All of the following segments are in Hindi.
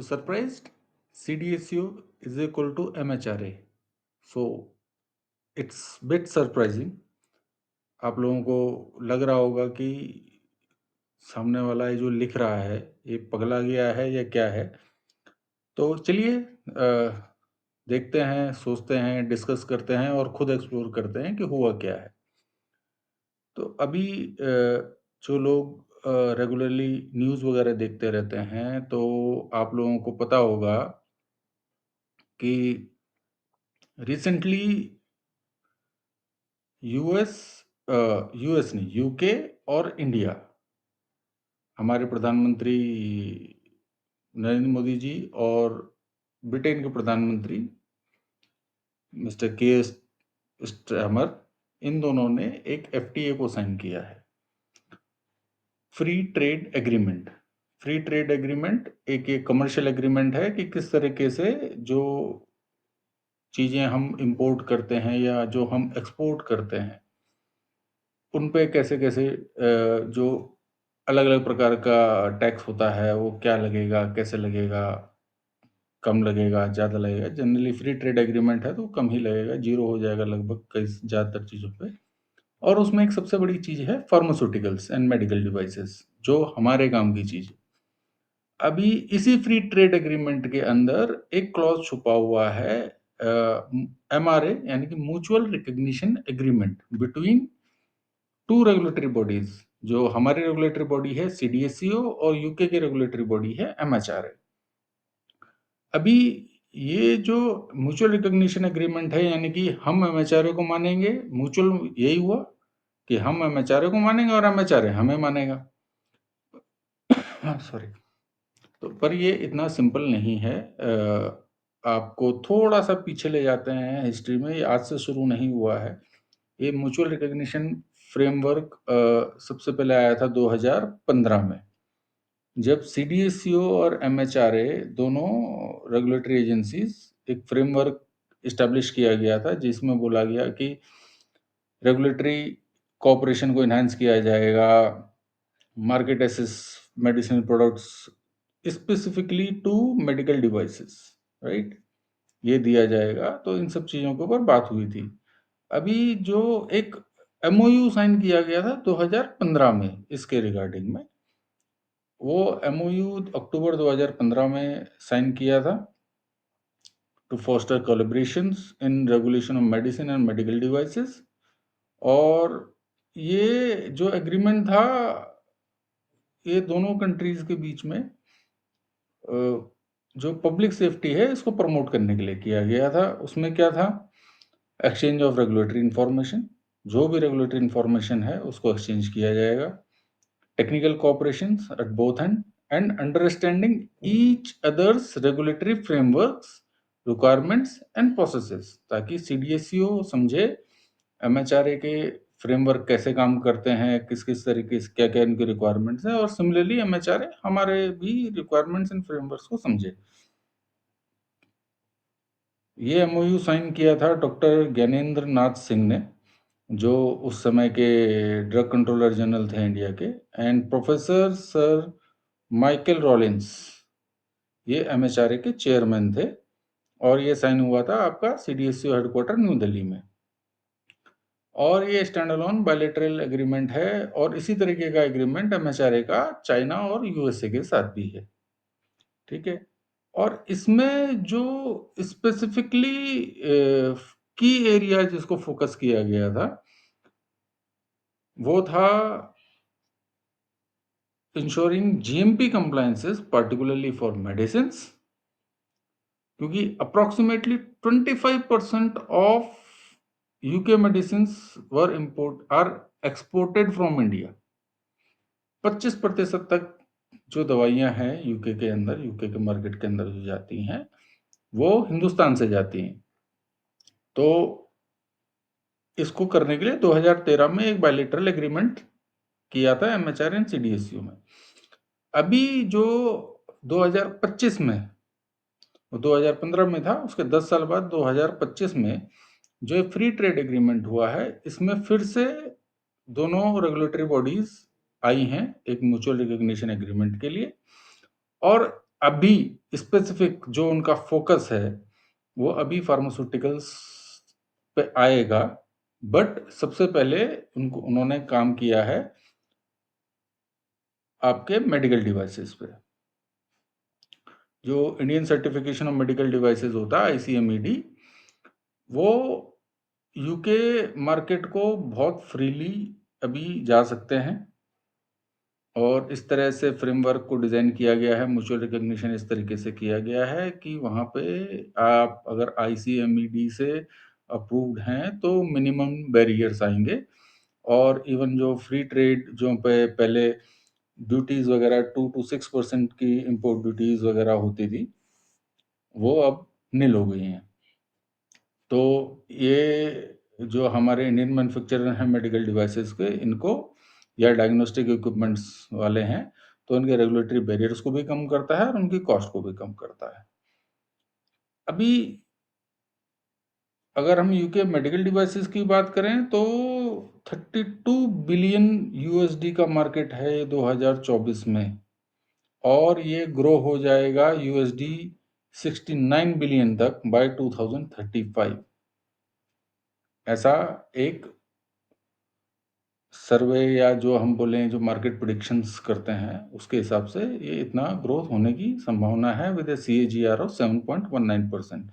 surprised? CDSU is equal to MHRA. So it's bit surprising. आप लोगों को लग रहा होगा कि सामने वाला ये जो लिख रहा है ये पगला गया है या क्या है। तो चलिए देखते हैं, सोचते हैं, डिस्कस करते हैं और खुद एक्सप्लोर करते हैं कि हुआ क्या है। तो अभी जो लोग रेगुलरली न्यूज़ वगैरह देखते रहते हैं तो आप लोगों को पता होगा कि रिसेंटली यूएस नहीं, यूके और इंडिया, हमारे प्रधानमंत्री नरेंद्र मोदी जी और ब्रिटेन के प्रधानमंत्री मिस्टर के एस स्टार्मर, इन दोनों ने एक एफटीए को साइन किया है, free trade agreement. Free trade agreement एक कमर्शियल एग्रीमेंट है कि किस तरीके से जो चीज़ें हम इंपोर्ट करते हैं या जो हम एक्सपोर्ट करते हैं उन पे कैसे-कैसे जो अलग-अलग प्रकार का टैक्स होता है, वो क्या लगेगा, कैसे लगेगा, कम लगेगा, ज़्यादा लगेगा। जनरली फ्री ट्रेड एग्रीमेंट है तो कम ही लगेगा, ज़ीरो हो जाएगा लगभग कई ज़्यादातर चीज़ों पे। और उसमें एक सबसे बड़ी चीज़ है फार्मास्यूटिकल्स एंड मेडिकल डिवाइसेस, जो हमारे काम की चीज़ है। अभी इसी फ्री ट्रेड एग्रीमेंट के अंदर एक क्लॉज़ छुपा हुआ है एमआरए यानी कि mutual recognition agreement between 2 regulatory bodies. जो हमारी रेगुलेटरी बॉडी है सीडीएससीओ और यूके की रेगुलेटरी बॉडी है एमएचआरए। अभी ये जो म्यूचुअल रिकॉग्निशन एग्रीमेंट है यानी कि हम एमएचआरए को मानेंगे, म्यूचुअल यही हुआ कि हम एमएचआरए को मानेंगे और एमएचआरए हमें मानेगा। सॉरी। तो पर ये इतना सिंपल नहीं है। आपको थोड़ा सा पीछे ले जाते हैं हिस्ट्री में, ये आज से शुरू नहीं हुआ है। ये म्यूचुअल रिकॉग्निशन फ्रेमवर्क सबसे पहले आया था 2015 में, जब सीडीएससीओ और एमएचआरए दोनों रेगुलेटरी एजेंसीज एक फ्रेमवर्क इस्टेब्लिश किया गया था जिसमें बोला गया कि रेगुलेटरी कोऑपरेशन को इन्हांस किया जाएगा, market access medicinal products specifically to medical devices, right, ये दिया जाएगा। तो इन सब चीज़ों के ऊपर बात हुई थी। अभी जो एक एमओयू साइन किया गया था 2015 में इसके रिगार्डिंग में, वो एमओयू अक्टूबर 2015 में साइन किया था to foster collaborations in regulation of medicine and medical devices. और ये जो एग्रीमेंट था ये दोनों कंट्रीज के बीच में जो पब्लिक सेफ्टी है इसको प्रमोट करने के लिए किया गया था। उसमें क्या था, एक्सचेंज ऑफ रेगुलेटरी इंफॉर्मेशन, जो भी रेगुलेटरी इंफॉर्मेशन है उसको एक्सचेंज किया जाएगा, technical cooperation at both and understanding each others regulatory frameworks, requirements and processes, ताकि सीडीएससीओ समझे एमएचआरए के फ्रेमवर्क कैसे काम करते हैं, किस किस तरीके से क्या क्या इनके रिक्वायरमेंट्स हैं, और सिमिलरली एमएचआरए हमारे भी रिक्वायरमेंट्स एंड फ्रेमवर्क्स को समझे। ये एमओयू साइन किया था डॉक्टर ज्ञानेंद्र नाथ सिंह ने, जो उस समय के ड्रग कंट्रोलर जनरल थे इंडिया के, and professor sir Michael Rollins, ये एमएचआरए के चेयरमैन थे। और ये साइन हुआ था आपका सीडीएससीओ हेडक्वार्टर न्यू दिल्ली में। और ये स्टैंड अलोन बायलैटरल एग्रीमेंट है, और इसी तरीके का एग्रीमेंट एमएचआरए का चाइना और यूएसए के साथ भी है, ठीक है। और इसमें जो स्पेसिफिकली की एरिया जिसको फोकस किया गया था वो था ensuring GMP compliances particularly for medicine, क्योंकि approximately 25% of UK medicine were import or exported from India. 25% तक जो दवाइयां हैं यूके के अंदर, यूके के मार्केट के अंदर जो जाती हैं वो हिंदुस्तान से जाती हैं। तो इसको करने के लिए 2013 में एक बायलैटरल एग्रीमेंट किया था एमएचआर एंड सीडीएसयू में। अभी जो 2025 में, वो 2015 में था, उसके 10 साल बाद 2025 में जो फ्री ट्रेड एग्रीमेंट हुआ है, इसमें फिर से दोनों रेगुलेटरी बॉडीज आई हैं एक म्यूचुअल रिकॉग्निशन एग्रीमेंट के लिए। और अभी स्पेसिफिक जो उनका फ़ोकस है, वो अभी फार्मास्यूटिकल्स पे आएगा, बट सबसे पहले उन्होंने काम किया है आपके मेडिकल डिवाइसेज़ पे। जो Indian certification of medical devices होता है, आईसीएमईडी, वो यूके मार्केट को बहुत फ्रीली अभी जा सकते हैं। और इस तरह से फ्रेमवर्क को डिज़ाइन किया गया है, म्यूचुअल रिकॉग्निशन इस तरीके से किया गया है कि वहाँ पे आप अगर आईसीएमईडी से अप्रूव्ड हैं, तो मिनिमम बैरियर्स आएँगे। और इवन जो फ्री ट्रेड जो पे पहले ड्यूटीज़ वगैरह 2 टू 6% की इम्पोर्ट ड्यूटीज़ वगैरह होती थी, वो अब निल हो गई हैं। तो ये जो हमारे इंडियन मैन्युफैक्चरर हैं मेडिकल डिवाइसेज़ के, इनको या डायग्नोस्टिक इक्विपमेंट्स वाले हैं, तो इनके रेगुलेटरी बैरियर्स को भी कम करता है और उनकी कॉस्ट को भी कम करता है। अभी अगर हम यूके मेडिकल डिवाइसेज़ की बात करें, तो 32 बिलियन यूएसडी का मार्केट है ये 2024 में, और ये ग्रो हो जाएगा यूएसडी 69 बिलियन तक बाय 2035। ऐसा एक सर्वे या जो हम बोलें जो मार्केट प्रेडिक्शंस करते हैं, उसके हिसाब से ये इतना ग्रोथ होने की संभावना है विद अ सीएजीआर ऑफ 7.19%।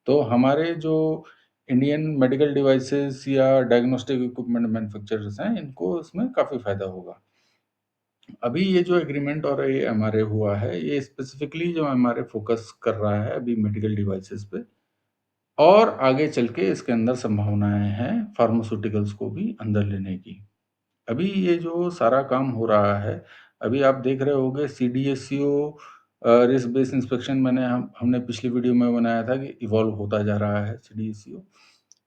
तो हमारे जो इंडियन मेडिकल डिवाइसेस या डायग्नोस्टिक इक्विपमेंट मैन्युफैक्चरर्स हैं, इनको इसमें काफ़ी फ़ायदा होगा। अभी ये जो एग्रीमेंट और ये एमआरए हुआ है, ये स्पेसिफिकली जो एमआरए फोकस कर रहा है अभी मेडिकल डिवाइसेस पे, और आगे चल के इसके अंदर संभावनाएँ हैं फार्मास्यूटिकल्स को भी अंदर लेने की। अभी ये जो सारा काम हो रहा है, अभी आप देख रहे होंगे सीडीएससीओ रिस्क बेस्ड इंस्पेक्शन हमने पिछली वीडियो में बनाया था कि इवॉल्व होता जा रहा है सीडीएससीओ।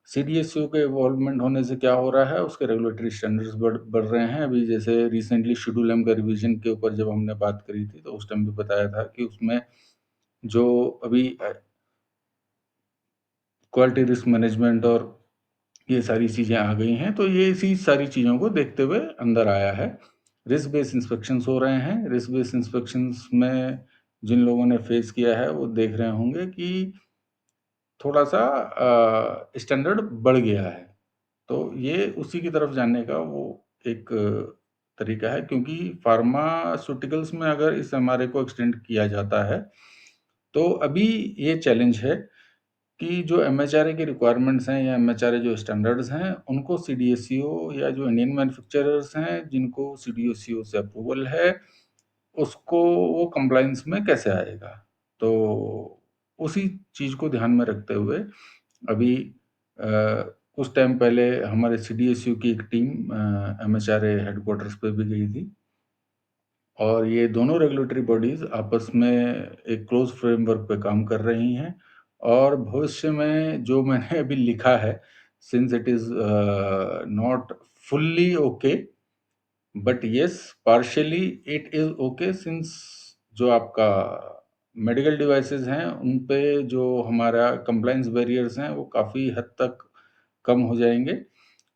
सीडीएससीओ के इवॉल्वमेंट होने से क्या हो रहा है, उसके रेगुलेटरी स्टैंडर्ड्स बढ़ रहे हैं। अभी जैसे रिसेंटली शेड्यूल एम का रिवीजन के ऊपर जब हमने बात करी थी, तो उस टाइम भी बताया था कि उसमें जो अभी क्वालिटी रिस्क मैनेजमेंट और ये सारी चीज़ें आ गई हैं, तो ये इसी सारी चीज़ों को देखते हुए अंदर आया है। रिस्क बेस्ड इंस्पेक्शंस हो रहे हैं। रिस्क बेस्ड इंस्पेक्शंस में जिन लोगों ने फेस किया है, वो देख रहे होंगे कि थोड़ा-सा स्टैंडर्ड बढ़ गया है। तो ये उसी की तरफ जाने का वो एक तरीका है, क्योंकि फार्मास्यूटिकल्स में अगर इस एमआरए को एक्सटेंड किया जाता है, तो अभी ये चैलेंज है कि जो एमएचआरए की रिक्वायरमेंट्स हैं या एमएचआरए जो स्टैंडर्ड्स हैं, उनको सीडीएससीओ या जो इंडियन मैन्युफैक्चरर्स हैं, जिनको सीडीएससीओ से अप्रूवल है, उसको वो कंप्लायंस में कैसे आएगा? तो उसी चीज़ को ध्यान में रखते हुए अभी अ, कुछ टाइम पहले हमारे सीडीएसयू की एक टीम एमएचआरए हेडक्वार्टर्स पे भी गई थी, और ये दोनों रेगुलेटरी बॉडीज़ आपस में एक क्लोज़ फ्रेमवर्क पे काम कर रही हैं। और भविष्य में जो मैंने अभी लिखा है, since it is not fully okay, but yes partially it is okay, since जो आपका मेडिकल डिवाइसेज़ हैं, उन पे जो हमारा कंप्लायंस बैरियर्स हैं, वो काफ़ी हद तक कम हो जाएँगे,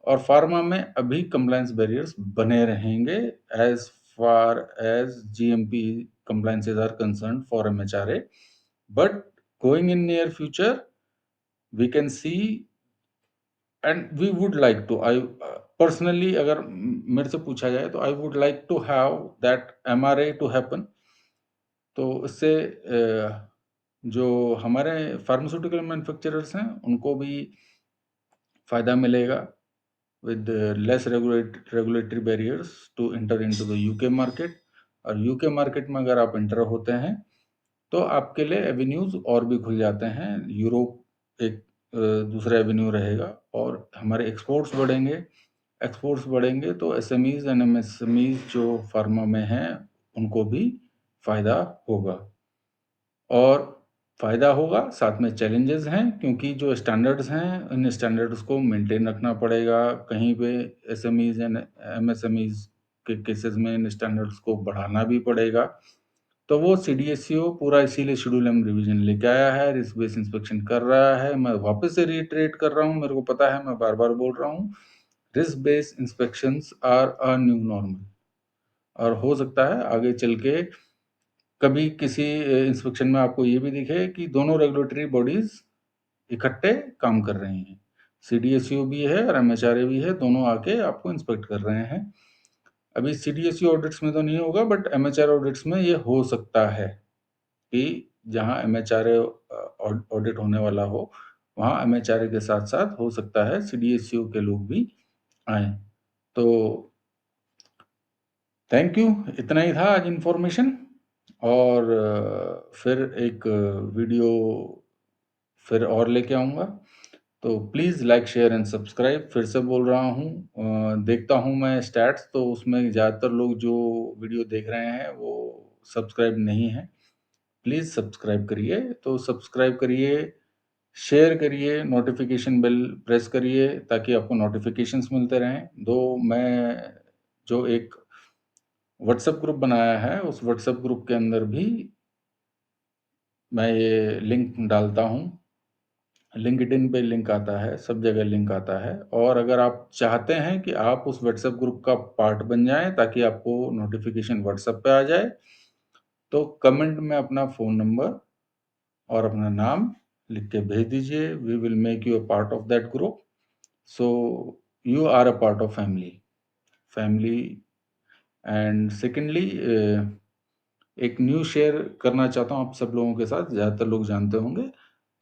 और फार्मा में अभी कंप्लायंस बैरियर्स बने रहेंगे as far as GMP compliances are concerned for MHRA. But going in near future, we can see, and we would like to, I personally अगर मेरे से पूछा जाए, तो I would like to have that MRA to happen। तो इससे जो हमारे फार्मास्यूटिकल मैन्युफैक्चरर्स हैं, उनको भी फ़ायदा मिलेगा with less regulatory barriers to enter into the UK market. और यूके मार्केट में अगर आप एंटर होते हैं, तो आपके लिए एवेन्यूज़ और भी खुल जाते हैं। यूरोप एक दूसरा एवेन्यू रहेगा, और हमारे एक्सपोर्ट्स बढ़ेंगे, तो एसएमईज़ एंड एमएसएमईज़ जो फार्मा में हैं, उनको भी फ़ायदा होगा। और फ़ायदा होगा, साथ में चैलेंजेस हैं, क्योंकि जो स्टैंडर्ड्स हैं, इन स्टैंडर्ड्स को मेंटेन रखना पड़ेगा। कहीं पे एसएमईज़ एंड एमएसएमईज़ के केसेस में इन स्टैंडर्ड्स को बढ़ाना भी पड़ेगा। तो वो सीडीएससीओ पूरा इसीलिए शेड्यूल एम रिवीजन लेके आया है, रिस्क बेस्ड इंस्पेक्शन कर रहा है। मैं वापस से रिइटरेट कर रहा हूँ, मेरे को पता है मैं बार-बार बोल रहा हूँ, risk based inspections are a new normal. और हो सकता है आगे चल के कभी किसी इंस्पेक्शन में आपको ये भी दिखे कि दोनों रेगुलेटरी बॉडीज़ इकट्ठे काम कर रही हैं। सीडीएसयू भी है और एमएचआरए भी है, दोनों आके आपको इंस्पेक्ट कर रहे हैं। अभी सीडीएसयू ऑडिट्स में तो नहीं होगा, बट एमएचआरए ऑडिट्स में ये हो सकता है कि जहाँ एमएचआरए ऑडिट होने वाला हो, वहाँ एमएचआरए के साथ-साथ हो सकता है सीडीएसयू के लोग भी आएँ। तो थैंक यू, इतना ही था आज इन्फॉर्मेशन। और फिर एक वीडियो फिर और लेके आऊँगा। तो please like, share and subscribe. फिर से बोल रहा हूँ, देखता हूँ मैं स्टैट्स, तो उसमें ज़्यादातर लोग जो वीडियो देख रहे हैं वो सब्सक्राइब नहीं हैं। प्लीज़ सब्सक्राइब करिए, तो सब्सक्राइब करिए, शेयर करिए, नोटिफ़िकेशन बेल प्रेस करिए ताकि आपको नोटिफ़िकेशंस मिलते रहें। दो मैं जो एक व्हाट्सएप ग्रुप बनाया है, उस व्हाट्सएप ग्रुप के अंदर भी मैं ये लिंक डालता हूँ। लिंक्डइन पे लिंक आता है, सब जगह लिंक आता है। और अगर आप चाहते हैं कि आप उस व्हाट्सएप ग्रुप का पार्ट बन जाएँ ताकि आपको नोटिफ़िकेशन व्हाट्सएप पे आ जाए, तो कमेंट में अपना फ़ोन नंबर और अपना नाम लिख के भेज दीजिए। We will make you a part of that group. So you are a part of family. And secondly एक न्यूज़ शेयर करना चाहता हूँ आप सब लोगों के साथ, ज़्यादातर लोग जानते होंगे।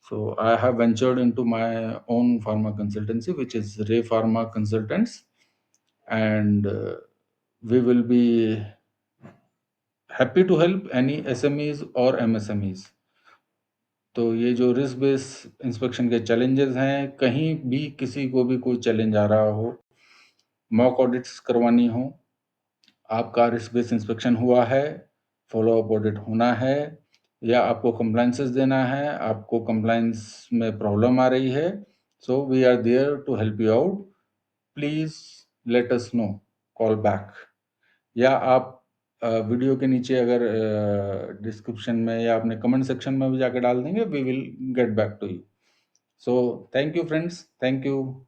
So I have ventured into my own pharma consultancy, which is Ray Pharma Consultants, and we will be happy to help any SMEs or MSMEs. तो ये जो रिस्क बेस इंस्पेक्शन के चैलेंजेस हैं, कहीं भी किसी को भी कोई चैलेंज आ रहा हो, मॉक ऑडिट्स करवानी हो, आपका रिस्क बेस इंस्पेक्शन हुआ है, फॉलो अप ऑडिट होना है, या आपको कंप्लायंसेस देना है, आपको कंप्लायंस में प्रॉब्लम आ रही है, so we are there to help you out. Please let us know, call back, या आप वीडियो के नीचे अगर डिस्क्रिप्शन में या अपने कमेंट सेक्शन में भी जाके डाल देंगे, we will get back to you. So thank you friends, thank you.